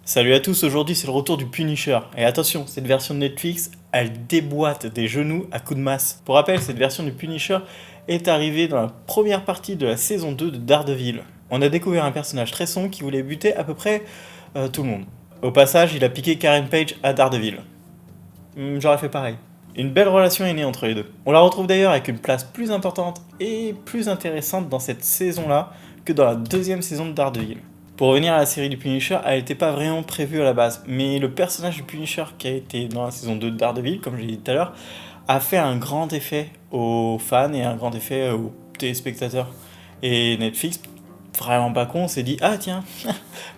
Salut à tous, aujourd'hui c'est le retour du Punisher. Et attention, cette version de Netflix, elle déboîte des genoux à coups de masse. Pour rappel, cette version du Punisher est arrivée dans la première partie de la saison 2 de Daredevil. On a découvert un personnage très sombre qui voulait buter à peu près tout le monde. Au passage, il a piqué Karen Page à Daredevil. J'aurais fait pareil. Une belle relation est née entre les deux. On la retrouve d'ailleurs avec une place plus importante et plus intéressante dans cette saison-là que dans la deuxième saison de Daredevil. Pour revenir à la série du Punisher, elle n'était pas vraiment prévue à la base, mais le personnage du Punisher qui a été dans la saison 2 de Daredevil, comme je l'ai dit tout à l'heure, a fait un grand effet aux fans et un grand effet aux téléspectateurs. Et Netflix, vraiment pas con, s'est dit « Ah tiens,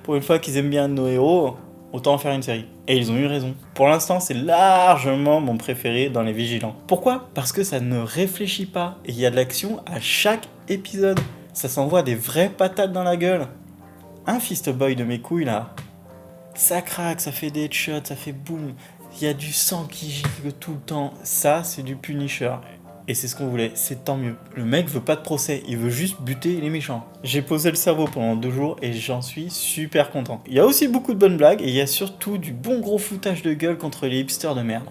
pour une fois qu'ils aiment bien nos héros, autant en faire une série. » Et ils ont eu raison. Pour l'instant, c'est largement mon préféré dans Les Vigilants. Pourquoi ? Parce que ça ne réfléchit pas, et il y a de l'action à chaque épisode. Ça s'envoie des vraies patates dans la gueule. Un Fist Boy de mes couilles là, ça craque, ça fait des headshots, ça fait boum, il y a du sang qui gicle tout le temps. Ça, c'est du Punisher. Et c'est ce qu'on voulait, c'est tant mieux. Le mec veut pas de procès, il veut juste buter les méchants. J'ai posé le cerveau pendant 2 jours et j'en suis super content. Il y a aussi beaucoup de bonnes blagues et il y a surtout du bon gros foutage de gueule contre les hipsters de merde.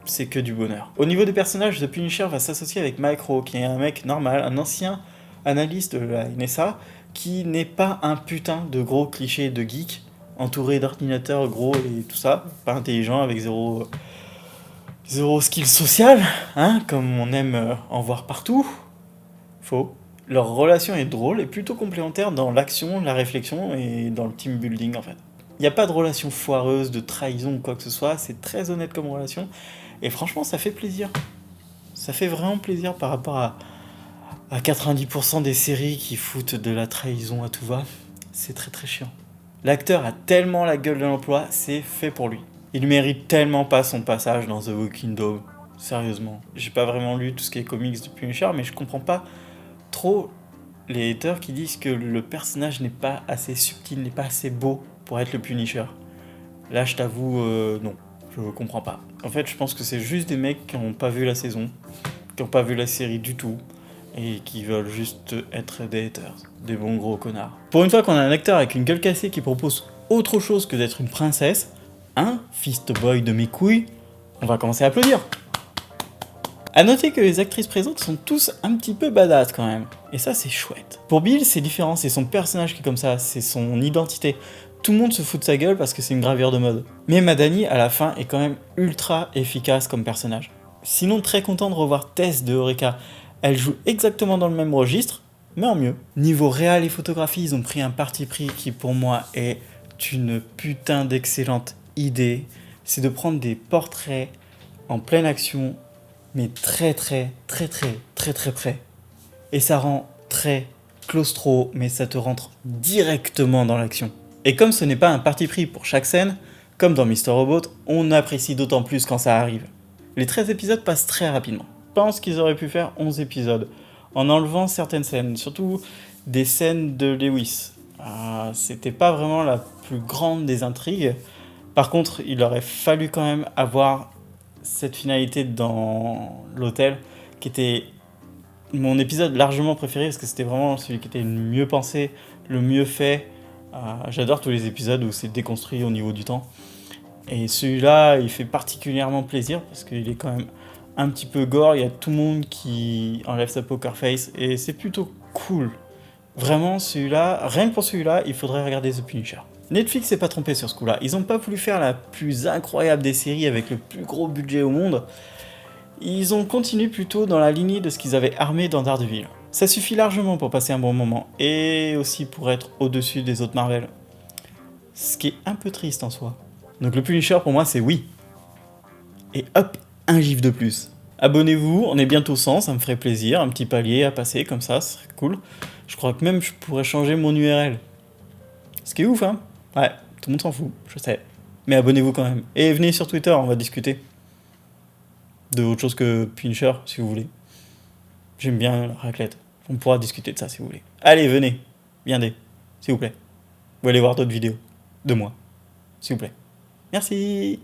C'est que du bonheur. Au niveau des personnages, The Punisher va s'associer avec Micro, qui est un mec normal, un ancien analyste de la NSA, qui n'est pas un putain de gros cliché de geek, entouré d'ordinateurs gros et tout ça, pas intelligent, avec zéro skill social, hein, comme on aime en voir partout. Faux. Leur relation est drôle et plutôt complémentaire dans l'action, la réflexion et dans le team building en fait. Il n'y a pas de relation foireuse, de trahison ou quoi que ce soit, c'est très honnête comme relation, et franchement ça fait plaisir. Ça fait vraiment plaisir par rapport à 90% des séries qui foutent de la trahison à tout va. C'est très très chiant. L'acteur a tellement la gueule de l'emploi, c'est fait pour lui. Il mérite tellement pas son passage dans The Walking Dead. Sérieusement. J'ai pas vraiment lu tout ce qui est comics de Punisher, mais je comprends pas trop les haters qui disent que le personnage n'est pas assez subtil, n'est pas assez beau pour être le Punisher. Là, je t'avoue, non. Je comprends pas. En fait, je pense que c'est juste des mecs qui n'ont pas vu la saison, qui n'ont pas vu la série du tout, et qui veulent juste être des haters, des bons gros connards. Pour une fois qu'on a un acteur avec une gueule cassée qui propose autre chose que d'être une princesse, un Fist Boy de mes couilles, on va commencer à applaudir. A noter que les actrices présentes sont tous un petit peu badass quand même, et ça c'est chouette. Pour Bill, c'est différent, c'est son personnage qui est comme ça, c'est son identité. Tout le monde se fout de sa gueule parce que c'est une gravure de mode. Mais Madani, à la fin, est quand même ultra efficace comme personnage. Sinon, très content de revoir Tess de Eureka. Elle joue exactement dans le même registre, mais en mieux. Niveau réal et photographie, ils ont pris un parti pris qui pour moi est une putain d'excellente idée. C'est de prendre des portraits en pleine action, mais très près. Et ça rend très claustro, mais ça te rentre directement dans l'action. Et comme ce n'est pas un parti pris pour chaque scène, comme dans Mr. Robot, on apprécie d'autant plus quand ça arrive. Les 13 épisodes passent très rapidement. Je pense qu'ils auraient pu faire 11 épisodes, en enlevant certaines scènes, surtout des scènes de Lewis. C'était pas vraiment la plus grande des intrigues. Par contre, il aurait fallu quand même avoir cette finalité dans l'hôtel, qui était mon épisode largement préféré, parce que c'était vraiment celui qui était le mieux pensé, le mieux fait. J'adore tous les épisodes où c'est déconstruit au niveau du temps. Et celui-là, il fait particulièrement plaisir, parce qu'il est quand même un petit peu gore, il y a tout le monde qui enlève sa poker face, et c'est plutôt cool. Vraiment, celui-là, rien que pour celui-là, il faudrait regarder The Punisher. Netflix s'est pas trompé sur ce coup-là. Ils n'ont pas voulu faire la plus incroyable des séries avec le plus gros budget au monde. Ils ont continué plutôt dans la lignée de ce qu'ils avaient armé dans Daredevil. Ça suffit largement pour passer un bon moment, et aussi pour être au-dessus des autres Marvel. Ce qui est un peu triste en soi. Donc le Punisher pour moi c'est oui. Et hop, un gif de plus. Abonnez-vous, on est bientôt 100, ça me ferait plaisir, un petit palier à passer comme ça, ce serait cool. Je crois que même je pourrais changer mon URL. Ce qui est ouf, hein. Ouais, tout le monde s'en fout, je sais. Mais abonnez-vous quand même. Et venez sur Twitter, on va discuter. De autre chose que Punisher, si vous voulez. J'aime bien la raclette. On pourra discuter de ça si vous voulez. Allez, venez. Viendez, s'il vous plaît. Vous allez voir d'autres vidéos. De moi. S'il vous plaît. Merci.